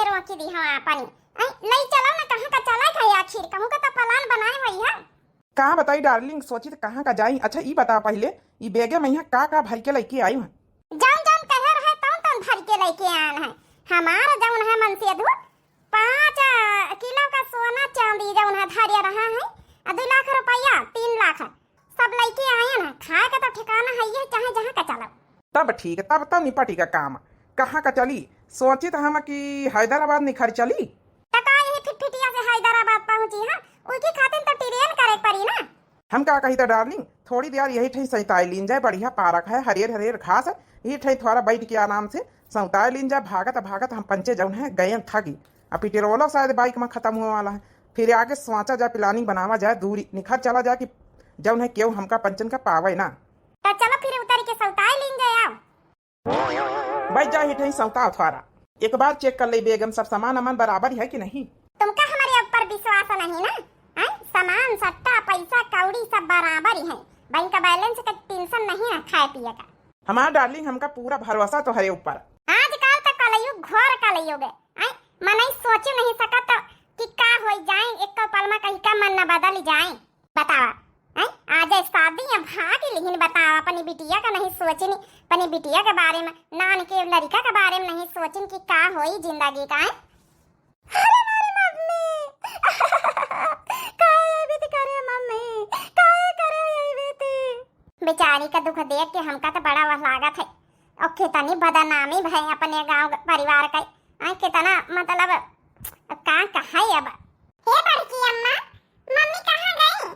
काहे रोकी दी हम अपनी नहीं चलो ना कहां का चला है आखिर कहूं का तो प्लान बनाए हुई है। कहाँ बताई डार्लिंग, सोची तो कहाँ का जाई। अच्छा ई बता पहले ई बेगे में यहाँ का भर के लेके आई हूँ। जान जान कह रहे तौन भर के लेके आन है हमारा जौन है मन से 5 किलो का सोना चांदी जौन है धरिया रहा है 2 लाख रुपया 3 लाख सब लेके आए ना। खाए का तो ठिकाना है ये चाहे जहाँ का चलो। तब ठीक है, तब तो निपटी का काम। कहाँ का चली? सोची तो हम कि हैदराबाद निखर चली। टका यही फिटफिटिया से हैदराबाद पहुंची है उसकी खातिर तो ट्रेन करे पड़ी ना। हम का कही था डार्लिंग, थोड़ी देर यही ठही सैताई लीन जाए, बढ़िया पार्क है, हरियर हरियर घास है, ये ठही थोड़ा बैठ के आराम से सौताई लीन जाए। भागत भागत हम पंचे जौन है गए थकी। अब पेट्रोलो शायद बाइक में खत्म हुआ वाला है। फिर आगे सोचा जाए प्लानिंग बनावा जाए, दूरी निखर चला जाए कि जौन है क्यों हमका पंचन का पावे ना। तो चलो फिर उतर के सौताई लीन जाए आओ। बैठ जाए ठही सौता थोड़ा, एक बार चेक कर ले बेगम सब सामान अमन बराबर है कि नहीं। तुमका हमारे ऊपर विश्वास नहीं ना? सामान सट्टा पैसा कौड़ी सब बराबर ही है, बैंक का बैलेंस का टेंशन नहीं है खाए पिए का। हमारा डार्लिंग हमका पूरा भरोसा तो है ऊपर। आजकल तो कलयुग घोर कलयुग है, मन सोच नहीं सकत कि का हो जाए एक तो पल में कहीं का मन न बदल जाए। बतावा आज शादी है भाग लेकिन बतावा अपनी बिटिया का नहीं सोचनी, अपनी बिटिया के बारे में नान के लड़का के बारे में नहीं सोचनी कि का होई जिंदगी का है। बेचारी का दुख देख के हमका तो बड़ा वह लागत है और कितनी बदनामी भई अपने गांव परिवार का। कितना मतलब का कहा अब। हे बड़की अम्मा मम्मी कहाँ गई?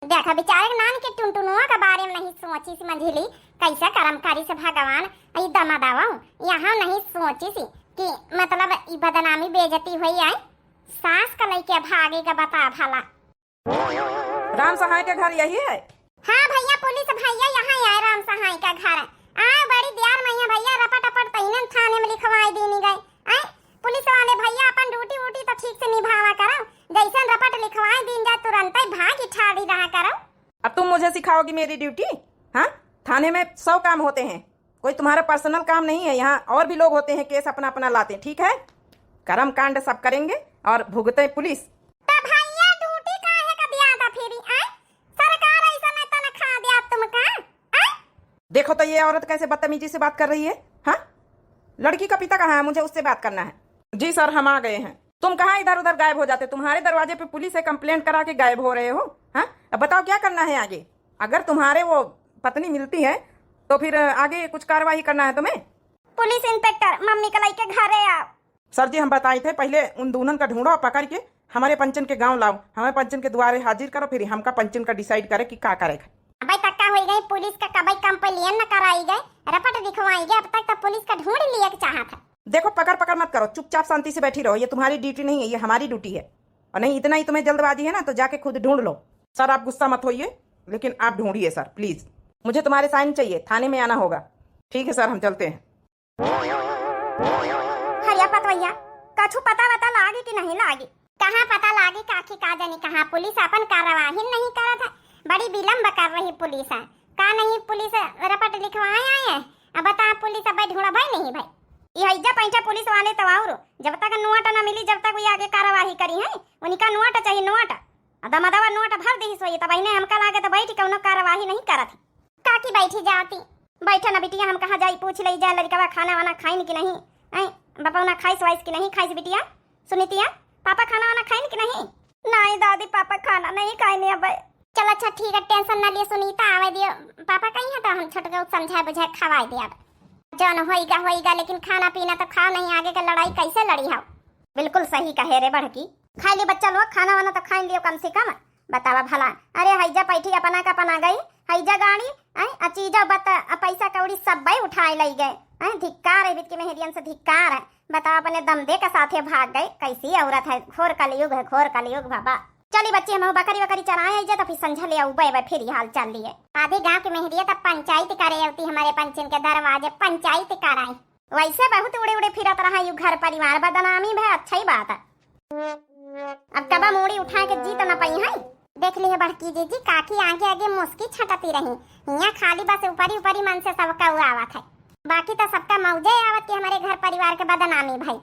देखा बेचारे नान के टुनटुनुआ के बारे में नहीं सोची सी मंझिली कैसा कर्मकारी से भगवान ई दमादावा यहाँ नहीं सोची सी कि मतलब ई बदनामी बेइज्जती हुई है। सास का लेके भागे का बता भला। राम सहाय के घर यही है? हाँ भैया पुलिस भैया यहाँ आए राम सहाय का घर बड़ी देर में भैया रपट अपट तईन थाने में लिखवाई देनी गई। पुलिस वाले भैया अपन ड्यूटी वूटी तो ठीक से निभावा करो, जैसे रपट लिखवाई दिन जाए तुरंत ही भाग ठाड़ी रहा करो। अब तुम मुझे सिखाओगी मेरी ड्यूटी? हाँ, थाने में 100 काम होते हैं, कोई तुम्हारा पर्सनल काम नहीं है। यहाँ और भी लोग होते हैं, केस अपना अपना लाते हैं। ठीक है, कर्म कांड सब करेंगे और भुगते पुलिस। देखो तो ये औरत कैसे बदतमीजी से बात कर रही है। हाँ, लड़की का पिता कहाँ है? मुझे उससे बात करना है। जी सर, हम आ गए हैं। तुम कहाँ इधर उधर गायब हो जाते? तुम्हारे दरवाजे पे पुलिस है, कंप्लेंट करा के गायब हो रहे हो। हाँ, अब बताओ क्या करना है आगे? अगर तुम्हारे वो पत्नी मिलती है तो फिर आगे कुछ कार्रवाई करना है तुम्हें। पुलिस इंस्पेक्टर मम्मी का लेके घर आओ। सर जी, हम बताए थे पहले उन दूल्हन का ढूंढो, पकड़ के हमारे पंचन के गाँव लाओ, हमारे पंचन के द्वारे हाजिर करो, फिर हमका पंचन का डिसाइड करे कि क्या करेगा। भाई तक्का हो गई पुलिस का कभी कंप्लेन न कराई गए, रपट दिखवाई गए, अब तक तो पुलिस का ढूंढ लिया के चाहा था। देखो पकड़ पकड़ मत करो, चुपचाप शांति से बैठी रहो। ये तुम्हारी ड्यूटी नहीं है, ये हमारी ड्यूटी है। और नहीं इतना ही तुम्हें जल्दबाजी है ना तो जाके खुद ढूंढ लो। सर आप गुस्सा मत होइए, लेकिन आप ढूंढिए सर प्लीज। मुझे तुम्हारे साइन चाहिए, थाने में आना होगा। ठीक है सर, हम चलते हैं। हरिया पतवैया कछु पता वता लागे कि नहीं लागे? कहाँ पता लागे काकी का जानी कहाँ पुलिस अपन कार्यवाही नहीं करा था, बड़ी विलम्ब कर रही पुलिस है। का नहीं पुलिस रपट लिखवाए आए हैं, अब बता पुलिस अब ढूंढा भाई नहीं भाई ये इज्जा पैंचा पुलिस वाले तवाउर जब तक नोट न मिली जब तक आगे कार्यवाही करी है उनका नोट चाहिए। नोट दमदवा नोट भर दी सोई तब इन्हें हमका लागे तो बैठ कौनो कार्यवाही नहीं करत। काकी बैठी जाती बैठा ना बिटिया, हम कहा जाई पूछ ले जाए लड़का खाना वाना खाइन कि नहीं, बापा ना खाई स्वाइस कि नहीं खाई बिटिया। सुनीतिया पापा खाना वाना खाइन कि नहीं? नहीं दादी पापा खाना नहीं खाए। अब चल अच्छा ठीक है, टेंशन ना लिए सुनीता आवे दियो, पापा कहीं है तो हम छोटे समझाए बुझाए खवाई दिया। जौन होइगा लेकिन खाना पीना तो खा नहीं, आगे का लड़ाई कैसे लड़ी हो। बिल्कुल सही कहे रे बड़की, खा ली बच्चा लोग खाना वाना तो खा लियो कम से कम। बतावा भला, अरे हैजा पैठी अपना का अपना गई हैजा गाड़ी चीजा बता पैसा कौड़ी सब भाई उठाए लाई गए। धिक्कार है बिटकी मेहरियन से धिक्कार है। बताओ अपने दमदे के साथे भाग गए, कैसी औरत है। घोर कलयुग है, घोर कलयुग बाबा। चली बच्चे हम बकरी वकरी चराए जा तो फिर संझा ले आऊ फिर हाल चल लिए। आधे गांव के मेहरिया तब पंचायत करे आती हमारे पंचन के दरवाजे पंचायत कराए। वैसे बहुत उड़े उड़े फिरत रहा यू घर परिवार बदनामी भाई, अच्छा ही बात है। अब कबा मूड़ी उठा के जीत न पाई है। देख ली है बड़की जीजी काकी आगे आगे मुस्की छटती रही, यहाँ खाली बस ऊपरी ऊपरी मन से सबका आवत है, बाकी तो सबका मौजे आवत के हमारे घर परिवार के बदनामी भाई।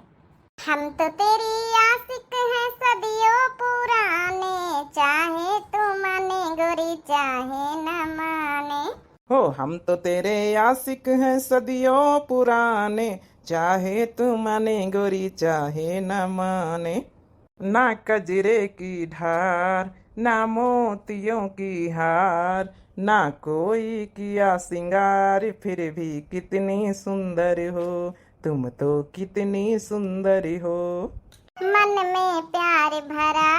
हम तो तेरी आशिक हैं सदियों पुराने, चाहे तू माने गोरी चाहे न माने। हो हम तो तेरे आशिक हैं सदियों पुराने, चाहे तू माने गोरी चाहे न माने। ना कजरे की धार, ना मोतियों की हार, ना कोई किया सिंगार, फिर भी कितनी सुंदर हो, तुम तो कितनी सुंदर हो। मन में प्यार भरा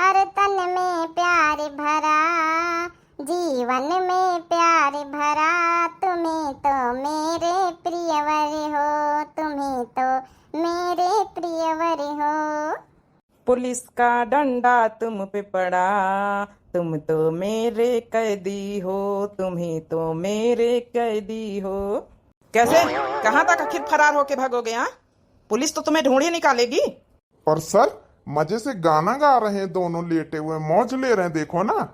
और तन में प्यार भरा, जीवन में प्यार भरा, तुम्हें तो मेरे प्रियवर हो, तुम्हें तो मेरे प्रियवर हो। पुलिस का डंडा तुम पे पड़ा, तुम तो मेरे कैदी हो, तुम्ही तो मेरे कैदी हो। कैसे, कहाँ तक आखिर फरार होके भागोगे? हाँ, पुलिस तो तुम्हें ढूंढ ही निकालेगी। और सर मजे से गाना गा रहे हैं, दोनों लेटे हुए मौज ले रहे हैं, देखो ना।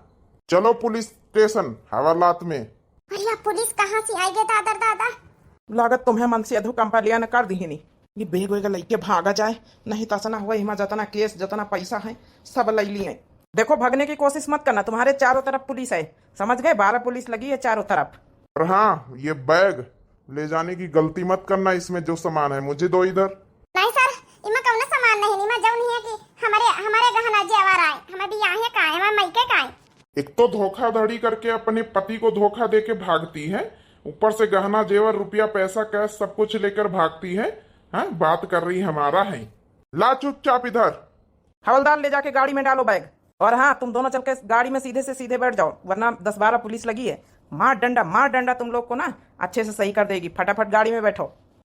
चलो पुलिस स्टेशन हवालात में। अरे पुलिस कहाँ से आई गए दादा दादा? लागत तुम्हें मन से अधु कंपालिया ने कर दी ही नहीं। ये बेग वेग लइके भागा जाए, नहीं तो ऐसा ना हुआ हिमा जतना केस जतना पैसा है सब ले लिए। देखो भगने की कोशिश मत करना, तुम्हारे चारों तरफ पुलिस है, समझ गए? 12 पुलिस लगी है चारों तरफ। और हाँ, ये बैग ले जाने की गलती मत करना, इसमें जो सामान है मुझे दो इधर। नहीं सर, इमा कौन सामान नहीं, इमा जौन है कि हमारे गहना जेवर आए, हमें भी यहाँ का है, हमारे मायके का है। एक तो धोखाधड़ी करके अपने पति को धोखा देके भागती है, ऊपर से गहना जेवर रुपया पैसा कैश सब कुछ लेकर भागती है। हाँ, बात कर रही हमारा है। ला चुपचाप इधर। हवलदार ले जाके गाड़ी में डालो बैग। और हाँ, तुम दोनों चल के गाड़ी में सीधे से सीधे बैठ जाओ, वरना 10-12 पुलिस लगी है। मार डंडा तुम लोग को ना अच्छे से सही कर देगी। फटाफट गाड़ी में बैठो।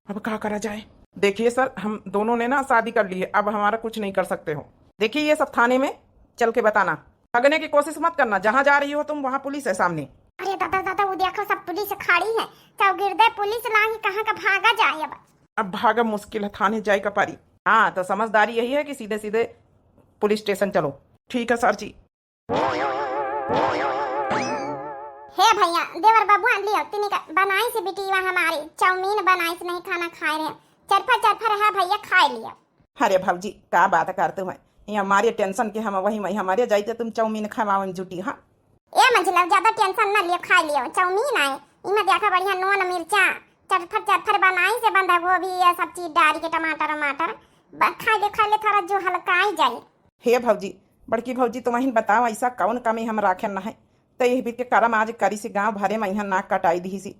अब क्या करा जाए? देखिए सर, हम दोनों ने ना शादी कर ली है, अब हमारा कुछ नहीं कर सकते हो। देखिए ये सब थाने में चल के बताना, भागने की कोशिश मत करना। जहाँ जा रही हो तुम वहाँ पुलिस है सामने। अरे दादा दादा, वो देखो सब पुलिस खड़ी है, चौगिरदे पुलिस लाही, कहाँ का भागा जाए। अब भागा मुश्किल है, थाने जाए का पारी। हाँ, तो समझदारी यही है कि सीधे सीधे पुलिस स्टेशन चलो। ठीक है सर जी। हे भैया देवर बाबू लियो तिनी का बनाई से बिटिया हमारी चाउमीन बनाई से नहीं खाना खाए रहे, चरफा है भैया खाए लिया। अरे भाजी क्या बात करते हो, ये हमारे टेंशन के हम वही वही हमारे जाइए तुम चाउमीन खवावन जुटी। हाँ ए मंजिला ज्यादा टेंशन ना लियो, खा लियो चाउमीन आए, इमा देखा बढ़िया नून मिर्चा चरफर बनाई से बंधा गोभी ये सब चीज डाल के टमाटर खा ले थोड़ा जो हल्का ही जाए। हे भौजी, बड़की भौजी तुम्हें बताओ ऐसा कौन कमी हम राखे न है, तो यह भी के करम आज करी से गांव भरे में यहाँ नाक कटाई दी सी।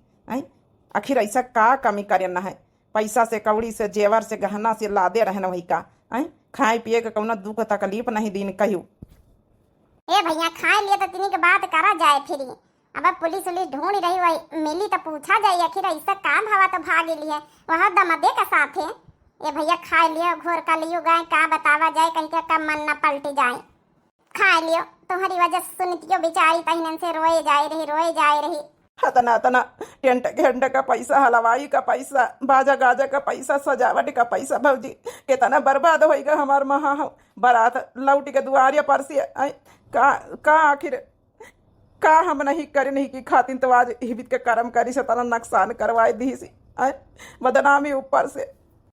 आखिर ऐसा का कमी करे न है? पैसा से कौड़ी से जेवर से गहना से लादे रहना वही का। खाए पिए का कौन दुख तकलीफ नहीं दिन कहू। ए भैया खा लिए तो तिनी के बात करा जाए फिर। अब पुलिस ढूंढ रही वही मिली तो पूछा जाए आखिर ऐसा का भावा तो भाग ली है वह दमदे का साथ है। ये भैया खा लियो घोर का लियो गाय का बतावा जाए कहीं का मन न पलट जाए। खा लियो तुम्हारी वजह से सुनतियो बेचारी तहन से रोए जाए रही। तना तना टेंट घंटे का पैसा, हलवाई का पैसा, बाजा गाजा का पैसा, सजावट का पैसा, भौजी कितना बर्बाद होएगा हमार महा बारात लौट के दुआरिया पर से। का आखिर का हम नहीं करे नहीं की खातिन तो आज हिबित के कर्म करी से तना नुकसान करवाए दी सी बदनामी ऊपर से।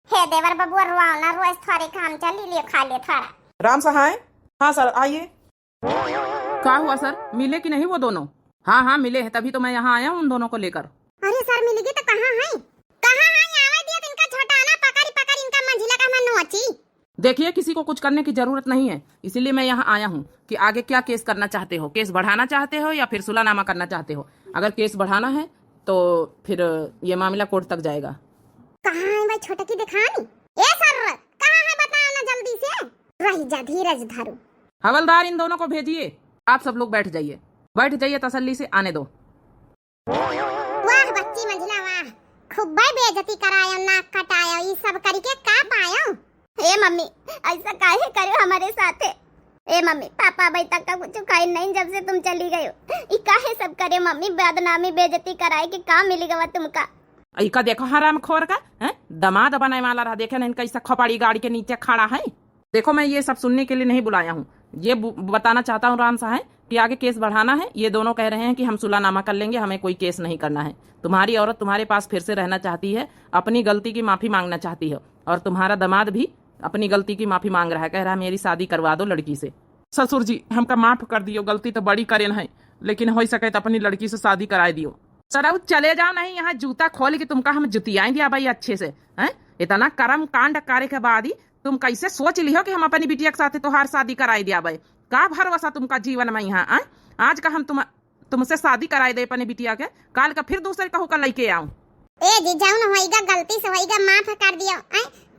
हे देवर बबुआ रुआओ ना, रोज थोड़े काम चली लियो खा लियो थोड़ा। राम सहाय। हाँ सर आइए। क्या हुआ सर, मिले कि नहीं वो दोनों? हाँ मिले हैं, तभी तो मैं यहाँ आया हूँ उन दोनों को लेकर। अरे सर मिल गई तो कहाँ है? आवा दिया तो इनका छोटा ना पकड़ इनका मंजिला का मन नोची। देखिए किसी को कुछ करने की जरूरत नहीं है, इसीलिए मैं यहाँ आया हूँ कि आगे क्या केस करना चाहते हो, केस बढ़ाना चाहते हो या फिर सुलहनामा करना चाहते हो। अगर केस बढ़ाना है तो फिर ये मामला कोर्ट तक जाएगा। कहाँ है भाई छोटा की दिखानी? ए सर कहाँ है बताओ ना जल्दी से। रही जा धीरज धरो। हवलदार इन दोनों को भेजिए। आप सब लोग बैठ जाइए तसल्ली से, आने दो। वाह बच्ची मंजिला वाह, खूब बेइज्जती करायो नाक कटायो ये सब करके का पायो। ए मम्मी ऐसा काहे करो हमारे साथ? ए मम्मी पापा भाई तक का कुछ खाई नहीं जब से तुम चली गई हो। ई काहे सब करे मम्मी, बदनामी बेइज्जती कराए के काम मिलेगा तुमका। इका देखो हराम खोर का दमाद बनाए वाला रहा, देखे ना इनका ऐसा खपाड़ी गाड़ी के नीचे खड़ा है। देखो मैं ये सब सुनने के लिए नहीं बुलाया हूँ, ये बताना चाहता हूँ राम साहब कि आगे केस बढ़ाना है। ये दोनों कह रहे हैं कि हम सुलहनामा कर लेंगे, हमें कोई केस नहीं करना है। तुम्हारी औरत तुम्हारे पास फिर से रहना चाहती है, अपनी गलती की माफी मांगना चाहती है, और तुम्हारा दामाद भी अपनी गलती की माफी मांग रहा है, कह रहा है मेरी शादी करवा दो लड़की से। ससुर जी हमका माफ कर दियो, गलती तो बड़ी करेन है, लेकिन हो सके तो अपनी लड़की से शादी कराई दियो। सर चले जाओ, नहीं यहाँ जूता खोल के तुमका हम जुतियाई दिया भाई अच्छे से हैं। इतना कर्म कांड करे के बाद ही तुम कैसे सोच लियो कि हम अपनी बिटिया के साथ तोहार शादी कराई दिया भाई। का भरोसा तुमका जीवन में यहाँ आज का हम तुमसे शादी कराई दे अपने बिटिया के, काल का फिर दूसरे कहू का लेके आऊं। ए जी जाऊन होइगा, गलती से होइगा, माफ कर दियो।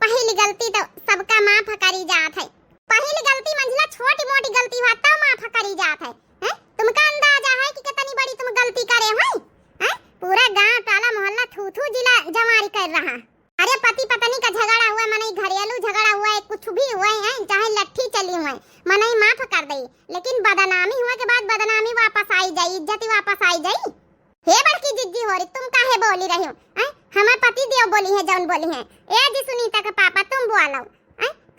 पहली गलती तो सबका माफ करी जात है। पहली गलती मंझला छोटी मोटी गलती हुआ तो माफ करी जात है। तुमका अंदाजा है कि कितनी बड़ी तुम गलती करे हो? पूरा गांव टाला मोहल्ला थू थू जिला जमारी कर रहा। अरे पति पत्नी का झगड़ा हुआ, मने घरेलू झगड़ा हुआ है, कुछ भी हुआ है, चाहे लट्ठी चली हुई, मने माफ कर दई, लेकिन बदनामी हुआ के बाद बदनामी वापस आई जाई, इज्जत वापस आई जाई। हे बड़की जिज्जी हो रही, तुम काहे बोली रही हो? हमारे पति देव बोली है जौन बोली है। ए जी सुनीता का पापा तुम बोलो,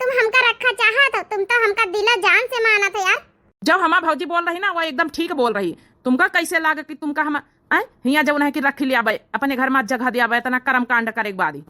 तुम हमका रखा चाहत हो, तुम तो हमका दिला जान से माना था यार। जब हमार भौजी बोल रही ना वो एकदम ठीक बोल रही। तुमका कैसे लागे कि तुमका हम हिया जब है कि रख लिया भाई अपने घर में जगह दिया भाई, इतना कर्म कांड करे के बाद ही।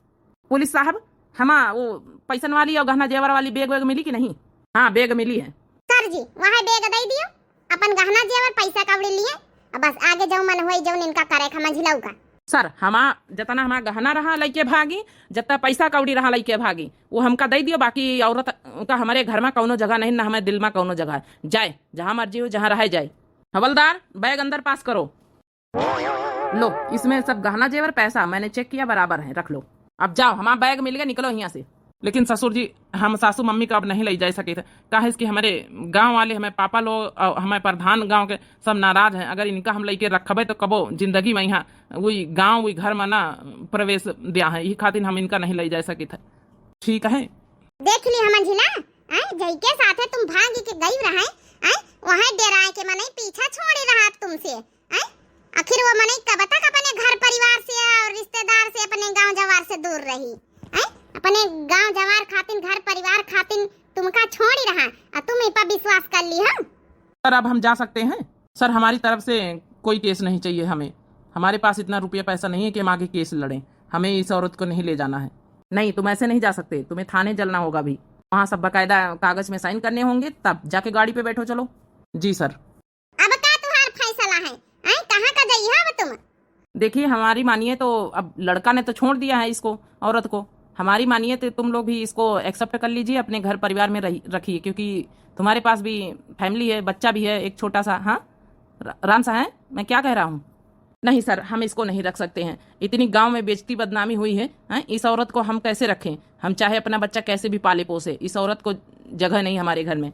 पुलिस साहब हमा वो पैसन वाली और गहना जेवर वाली बैग वैग मिली कि नहीं? हाँ बैग मिली है सर जी, वहाँ बैग दे दियो, अपन गहना जेवर पैसा कवड़ी लिए, बस आगे जाओ मन होई जाओ इनका करे खमझिलऊ का। सर हमा जितना हमारा गहना रहा लइके भागी, जितना पैसा कौड़ी रहा लइके भागी, वो हमका दे दियो। बाकी औरत का हमारे घर में कौनो जगह नहीं, ना हमारे दिल में कौनो जगह है। जाए जहाँ मर्जी हो, जहाँ रहे जाए। हवलदार बैग अंदर पास करो। लो इसमें सब गहना जेवर पैसा मैंने चेक किया बराबर है, रख लो। अब जाओ, हमारा बैग मिल गया, निकलो यहाँ से। लेकिन ससुर जी हम सासू मम्मी का अब नहीं ले जा सके थे, कहा इसकी हमारे गांव वाले, हमें पापा लोग, हमारे प्रधान गांव के सब नाराज हैं। अगर इनका हम लेके रखबे तो कबो जिंदगी में यहाँ वही गांव वही घर में ना प्रवेश दिया है, यही खातिर हम इनका नहीं ले जा सके थे। ठीक है देख ली हम झिला जई के साथे तुम भागी के गई रहे, वहां डेराए के मने पीछा छोड़ी रहा तुमसे। आखिर वो मने कब तक अपने घर परिवार से और रिश्तेदार से, अपने गांव जवार से दूर रही? अपने गांव जवार खातिन, घर परिवार खातिन तुमका छोड़ी रहा, और तुम इ पर विश्वास कर ली हम। सर अब हम जा सकते हैं? सर हमारी तरफ से कोई केस नहीं चाहिए हमें, हमारे पास इतना रुपया पैसा नहीं है कि हम आगे केस लड़ें। हमें इस औरत को नहीं ले जाना है। नहीं तुम ऐसे नहीं जा सकते, तुम्हें थाने चलना होगा भी, वहाँ सब बकायदा कागज में साइन करने होंगे, तब जाके गाड़ी पे बैठो। चलो जी सर। अब क्या तुम्हारा फैसला है? कहाँ का जाइए अब तुम? देखिए हमारी मानिए तो अब लड़का ने तो छोड़ दिया है इसको, औरत को, हमारी मानिए तो तुम लोग भी इसको एक्सेप्ट कर लीजिए, अपने घर परिवार में रखिए, क्योंकि तुम्हारे पास भी फैमिली है, बच्चा भी है एक छोटा सा। हाँ राम सा है, मैं क्या कह रहा हूँ? नहीं सर हम इसको नहीं रख सकते हैं, इतनी गांव में बेइज्जती बदनामी हुई है, इस औरत को हम कैसे रखें? हम चाहे अपना बच्चा कैसे भी पाले पोसे, इस औरत को जगह नहीं हमारे घर में।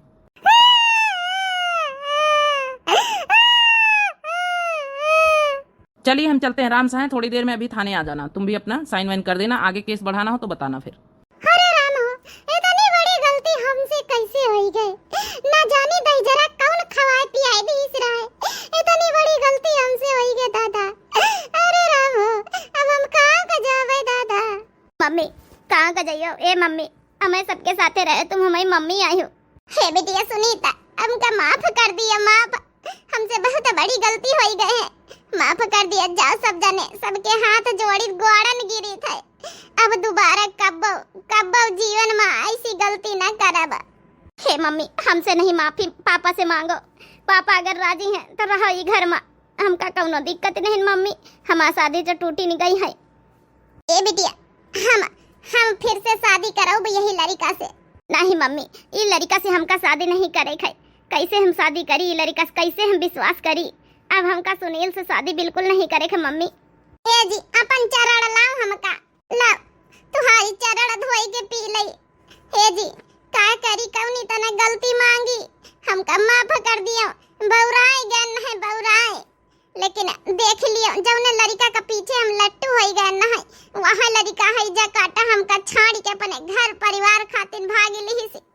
चलिए हम चलते हैं। राम साहब थोड़ी देर में अभी थाने आ जाना, तुम भी अपना साइन वाइन कर देना, आगे केस बढ़ाना हो तो बताना फिर। अरे राम हो, इतनी बड़ी गलती हमसे कैसे हुई गई? ना जाने दई जरा कौन खवाए पियाए दी इस रहा है, इतनी बड़ी गलती हमसे हुई गई दादा। अरे राम हो, अब हम कहाँ का जावे दादा? मम्मी कहाँ का जाइयो? ए मम्मी हमें सबके साथे रहे, तुम हमारी मम्मी आई हो। हे बेटिया सुनीता, हमका माफ कर दिया, माफ, हमसे बहुत बड़ी गलती हो गई है, माफ कर दिया। जाओ सब जने, सबके हाथ जोड़ी गोड़न गिरी थे, अब दोबारा कब्बो जीवन में ऐसी गलती न करब। हे मम्मी हमसे नहीं माफी, पापा से मांगो, पापा अगर राजी हैं तो रहो ये घर में, हमका कौनो दिक्कत नहीं मम्मी, हमारी शादी तो टूटी नहीं गई है। ए बिटिया हम फिर से शादी कराओ यही लड़का से? नहीं मम्मी ये लड़का से हमका शादी नहीं करे है, कैसे हम शादी करी, ये लड़का से कैसे हम विश्वास करी? अब हमका सुनील से शादी बिल्कुल नहीं करे है मम्मी। ए जी अपन चरण लाओ, हमका लाओ, तुम्हारी चरण धोई के पी लई। हे जी का करी, कौनी तना गलती मांगी, हमका माफ कर दियो, बौराए गन है बौराए, लेकिन देख लियो जौने लड़का का पीछे हम लट्टू होई गए न है, वहाँ लड़का है जा काटा हमका छाड़ के अपने घर परिवार खातिर भागी ली से।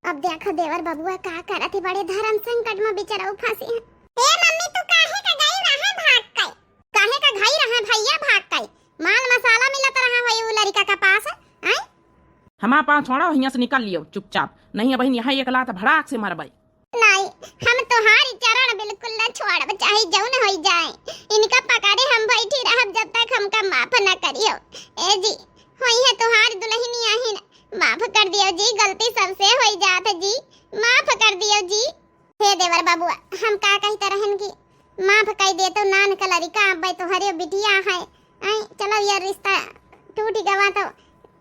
अब देखो देवर बबुआ का करत ही, बड़े धर्म संकट में बेचारा फंसी है। ए मम्मी तू काहे का गई रहा भाग के? काहे का गई रहा भैया भाग के? माल मसाला मिलत रहा है वो लड़का का पास है? हमारा पास छोड़ो, यहाँ से निकल लियो चुपचाप, नहीं अब यहाँ एक लात भड़ाक से मार भाई। नहीं हम तो तुम्हारी चरण बिल्कुल न छोड़ब, चाहे जौन हो जाए। इनका पकड़े हम बैठी रहब जब तक हमका माफ न करियो। ए जी होई है तुम्हारी दुल्हनिया ही न, माफ कर दियो जी, गलती सबसे हो जात जी, माफ कर दियो जी। हे देवर बाबुआ, हम का कहते रहन की माफ कर दे तो नान का लड़का अब तुम्हारे बिटिया है। आई चलो ये रिश्ता टूट गवा तो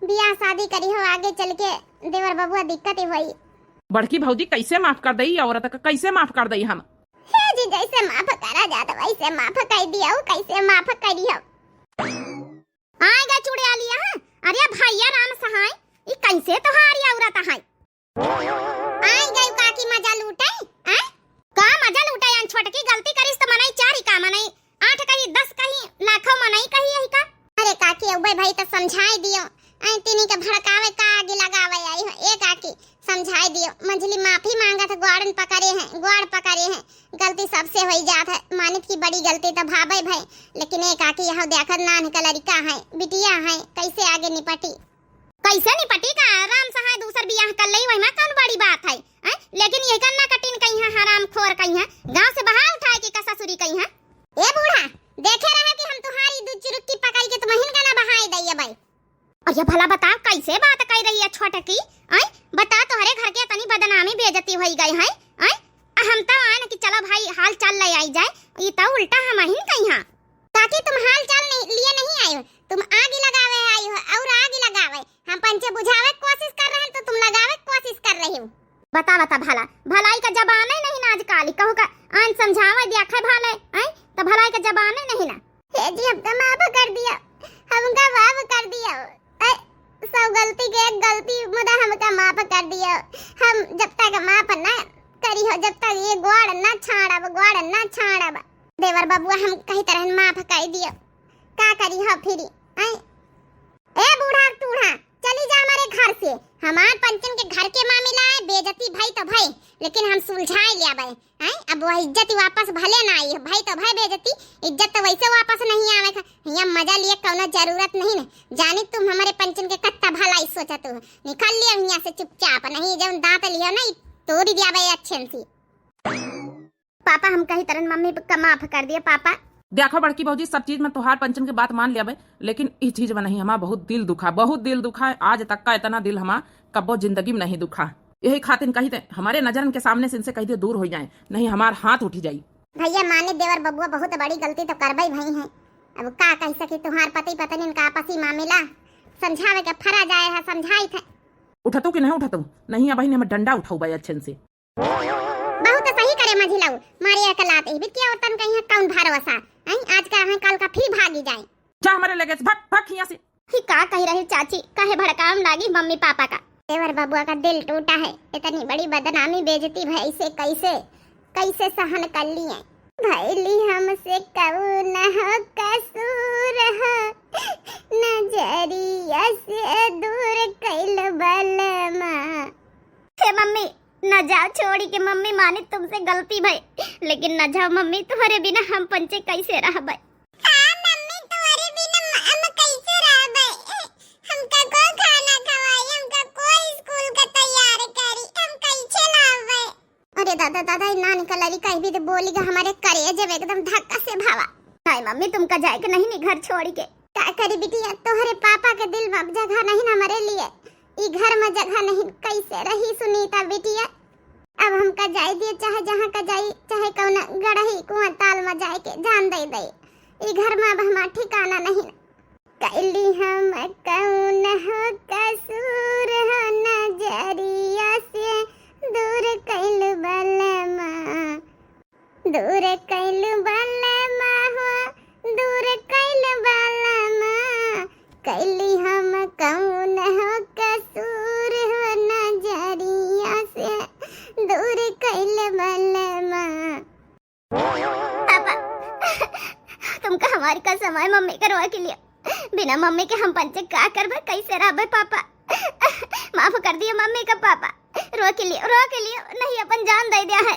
बियाह शादी करी हो, आगे चल के देवर बाबुआ दिक्कत ही हुई। बड़की भौजी कैसे माफ कर दई औरत का, कैसे माफ कर दई हम? हे जी जैसे माफ करा जाता वैसे माफ कर दिया, कैसे माफ करियो। आएगा चुड़िया लिया है, अरे भैया राम सहाय ई कैसे तोहारी औरत है। आई गई काकी मजा लूटे हैं, का मजा लूटे? अन छोटकी गलती करिस तो मनाई चार ही का मनाई, 8 कही 10 कही लाखों मनाई कही यही का। अरे काकी अब भाई तो समझाई दियो, आई तिनी के भड़कावे का आगे लगावे आई हो। ए काकी समझाई दियो, मंझली माफी मांगत ग्वाड़न पकड़े हैं, ग्वाड़ पकड़े हैं, गलती सबसे हो जात है, मानित की बड़ी गलती तो भावे भाई, लेकिन ए काकी यह देखत नान का लड़का है, बिटिया है, कैसे आगे निपटी? कैसे निपटी का राम सहाय दूसर बियाह कर लई, वही में कौन बड़ी बात है? लेकिन ये करना कठिन कहीं है, हराम खोर कहीं है, गांव से बाहर उठाए की कससुरी कहीं है। ए बूढ़ा देखे रहे कि हम तुम्हारी दूध चुरुक्की पकड़ के तुम्हें का ना बहाई दइए भाई। और ये भला बता कैसे बात कर रही है छोटकी? बता तोहरे घर के तनी बदनामी बेइज्जती होई गई है। हम तो आए ना कि चलो भाई हाल चाल ले आई जाए, ये तो उल्टा हम ही कहीं हां। ताकि तुम हाल चाल नहीं लिए नहीं आए हो, तुम आग लगावे आई हो और आग लगावे हम पंचे बुझावे कोशिश कर रहे हैं तो तुम लगावे कोशिश कर रही हो। बता बता भला भलाई का जबान नहीं ना आजकल, कहू का आन समझावे देखै भाले तो भलाई का जबान नहीं ना। हे जी हम तो माफ कर दिया, हमका माफ कर दिया, सब गलती के एक गलती मुदा हमका माफ कर दिया। हम जब तक माफ ना करी हो, जब तक ये ग्वाड़ ना छाड़ब देवर बाबुआ हम कहीं तरह माफ कर दियो। का करी हो फिर? ए बूढ़ा टूढ़ा चली जा हमारे घर से, हमार पंचन के घर के मामला है, बेइज्जती भाई तो भाई, लेकिन हम सुलझाए लिया भाई। अब वो इज्जत वापस भले ना आई, भाई तो भाई बेइज्जती, इज्जत तो वैसे वापस नहीं आवे का। यहाँ मजा लिए कौनो जरूरत नहीं ना, जानी तुम हमारे पंचन के कत्ता भलाई सोचा तू, निकल लिया यहाँ से चुपचाप, नहीं जब दांत लियो ना तोड़ दिया भाई अच्छे से। पापा हम कहीं तरह मम्मी का माफ कर दिया पापा। देखो बड़की भौजी सब चीज में तोहार पंचन के बात मान लिया भाई, लेकिन इस चीज में नहीं, हमारा बहुत दिल दुखा, बहुत दिल दुखा है। आज तक का इतना दिल हमारा कब्बो जिंदगी में नहीं दुखा। यही खातिर कही थे हमारे नजरन के सामने से इनसे कही दे दूर हो जाए, नहीं हमार हाथ उठी जाई। भैया माने देवर बबुआ बहुत बड़ी गलती तो करबई भाई है, अब का कह सके, तुम्हार पति पत्नी इनका आपसी मामला समझावे के फरा जाए है, समझाई थे। उठतू कि नहीं उठतू? नहीं अब हमें डंडा उठाऊ भाई अच्छे से। बहुत सही करे मझिलाऊ, मारे अकलाते ही बिटिया वतन कहीं कौन भरोसा, आज का है कल का फिर भागी जाए। जा हमारे लगे भग भग यहाँ से। ही का कह रही चाची, काहे भड़काम लागी मम्मी पापा का? देवर बबुआ का दिल टूटा है, इतनी बड़ी बदनामी बेइज्जती भाई से कैसे कैसे सहन कर लिए। भैली हमसे कौन हो कसूर हो, नजरिया से दूर कैल बलमा। हे मम्मी न जाओ छोड़ी के मम्मी, माने तुमसे गलती भाई, लेकिन न जाओ मम्मी, तुम्हारे बिना हम पंचे कैसे रह भाई। हाँ मम्मी तुम्हारे बिना हम कैसे रह भाई, हमका को खाना खवाई, हमका को स्कूल का तैयार करी, हम कैसे लावे। अरे दादा दादा नानी का लड़ी कहीं भी तो बोलेगा हमारे करे जब एकदम धक्का से भावा। हाय मम्मी तुमका जाएगा नहीं नी घर छोड़ के, का करी बिटिया, तोहरे पापा के दिल में जगह नहीं ना हमारे लिए, ई घर में जगह नहीं, कैसे रही सुनीता बिटिया। अब हमका जाए दिए, चाहे जहाँ का जाई, चाहे कौन गड़ही कुआं ताल में जाए के जान दे दे, ई घर में अब हमारा ठिकाना नहीं। कैली हम कौन हो कसूर हो, नजरिया से दूर कैल बलमा, दूर कैल बलमा हो, दूर कैल बलमा। कैली हम कौन हो कसूर हो, नजरिया से दूर कैल बलमा। पापा तुमका हमारी का समय मम्मी करवा के लिए, बिना मम्मी के हम पंचे का करबे, कैसे रहबे पापा? माफ कर दियो मम्मी का पापा, रो के लिए नहीं अपन जान दे दिया है।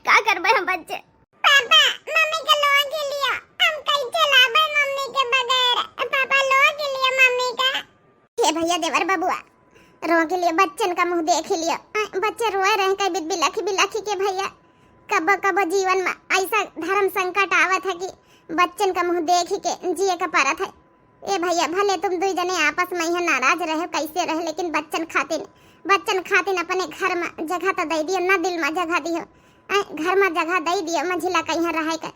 का करबे हम बच्चे? पापा मम्मी के लो के लिए हम कैसे लाबे मम्मी के बगैर, पापा लो के लिए मम्मी का। हे भैया देवर बबुआ रो के लिए बच्चन का मुंह देख लियो, बच्चे रोए रहे कई बिलाखी के भैया, कब कब जीवन में ऐसा धर्म संकट आवत है कि बच्चन का मुंह देख के जिए का परत है। ए भैया भले तुम दो जने आपस में यहाँ नाराज रहे कैसे रहे, लेकिन बच्चन खातिन अपने घर में जगह तो दे दियो, न दिल में जगह दियो, घर में जगह दे दियो, मंझिला कहीं रहे का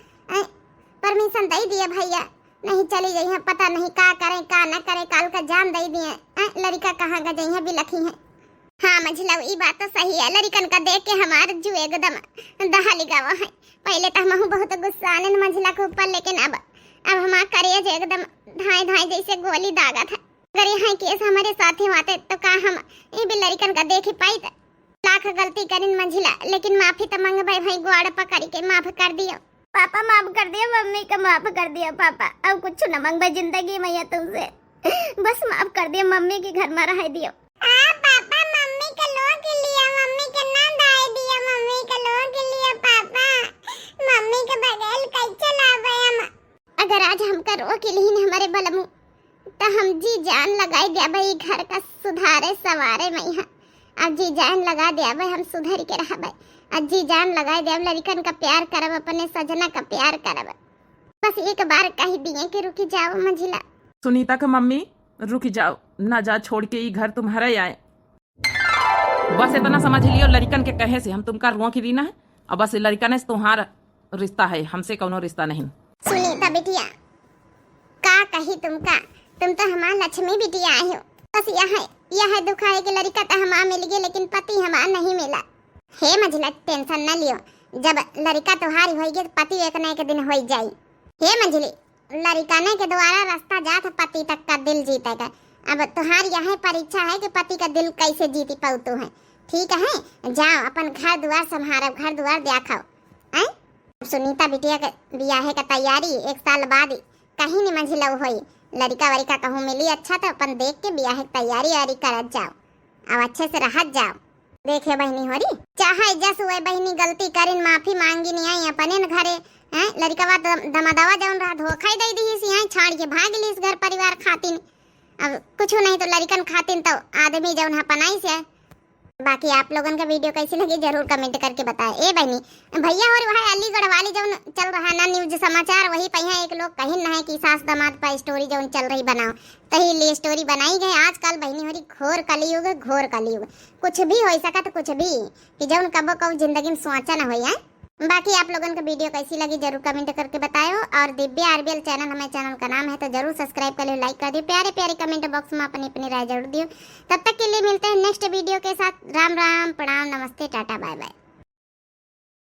परमिशन दे दिए भैया, नहीं चली जाइए, पता नहीं का करें का न करें, काल का जान दे दिए, लड़का कहाँ का जाइए भी लखी है। हाँ मंझिला ये बात तो सही है, लड़कन का देख के हमारे जू एकदम दहाली गावा है। पहले तो हम बहुत गुस्सा आने मंझिला के ऊपर, लेकिन अब हमारा करेज एकदम धाए धाए जैसे गोली दागा था। अगर यहाँ केस हमारे साथ ही होते तो का हम ये भी लड़कन का देख ही पाई था। लाख गलती करिन मंझिला, लेकिन माफी तो मंग भाई गुआड़ पकड़ के माफ कर दियो। पापा माफ कर दिया, मम्मी का माफ कर दिया पापा, अब कुछ न मंग भाई जिंदगी में तुमसे, बस माफ कर दिया, मम्मी के घर में रह दियो। पापा मम्मी का लोग लिया, मम्मी का ना दाई दिया, मम्मी का लोग लिया पापा, मम्मी के बगैर कैसे लावे हम। अगर आज हमका रोक लिहिन हमारे बलमु तो हम जी जान लगाई दिया भाई घर का सुधारे सवारे में यहाँ, अब जी जान लगा दिया भाई हम सुधर के रह भाई, अब जी जान लगा दिया लड़कन का प्यार करब, अपने सजना का प्यार करब। बस एक बार कह दिए कि रुकी जाओ मंझिला। सुनीता का मम्मी रुक जाओ, ना जा छोड़ के ये घर तुम्हारा ही आए। बस इतना समझ लियो, लड़कन के कहे से हम तुमका रुआ की रीना है, और बस लड़कन से तुम्हारा रिश्ता है, हमसे कोनो रिश्ता नहीं। सुनीता बिटिया का कही तुमका, तुम तो हमारा लक्ष्मी बिटिया आई हो। बस यह दुख है कि लड़का तो हमारा मिल गया, लेकिन पति हमारा नहीं मिला। हे मंझिला टेंशन न लियो, जब लड़का तुम्हारी होगी तो पति एक न एक दिन हो जाई। हे मंझिली लड़काने के द्वारा रास्ता जात पति तक का दिल जीतेगा। अब तुम्हारी यह परीक्षा है कि पति का दिल कैसे जीती पाऊ है। ठीक है, जाओ अपन घर द्वार संभारो, घर द्वार देखाओ। सुनीता बिटिया के ब्याह का तैयारी 1 साल बाद कहीं नहीं मंझिला हुई, लड़का वड़का कहूँ मिली अच्छा तो अपन देख के ब्याह की तैयारी वारी करत जाओ, अब अच्छे से रहत जाओ। देखे बहनी हो रही चाहे जस हुए बहनी गलती करिन माफी मांगी नहीं आई अपने न घरे, लड़का दमादवा जौन रहा धोखा ही दे दी सी, छाड़ के भाग ली इस घर परिवार खातिन। अब कुछ नहीं तो लड़कन खातिन तो आदमी जौन अपनाई से। बाकी आप लोगों का वीडियो कैसी लगी जरूर कमेंट करके बताएं। ए बहनी भैया और वह अलीगढ़ वाली जौन चल रहा ना न्यूज समाचार, वही पहिया एक लोग कहीं ना है कि सास दामाद पर स्टोरी जौन चल रही बनाओ, तही लिए स्टोरी बनाई गई। आजकल बहनी हो रही घोर कलयुग, कुछ भी हो सका तो कुछ भी कि जौन कबो कब जिंदगी में सोचा ना हो। बाकी आप लोगों को वीडियो कैसी लगी जरूर कमेंट करके बताओ, और दिव्य आरबीएल चैनल हमारे चैनल का नाम है तो जरूर सब्सक्राइब कर लो, लाइक कर दियो, प्यारे प्यारे कमेंट बॉक्स में अपनी राय जरूर दियो। तब तक के लिए मिलते हैं नेक्स्ट वीडियो के साथ। राम राम, प्रणाम, नमस्ते, टाटा, बाय बाय।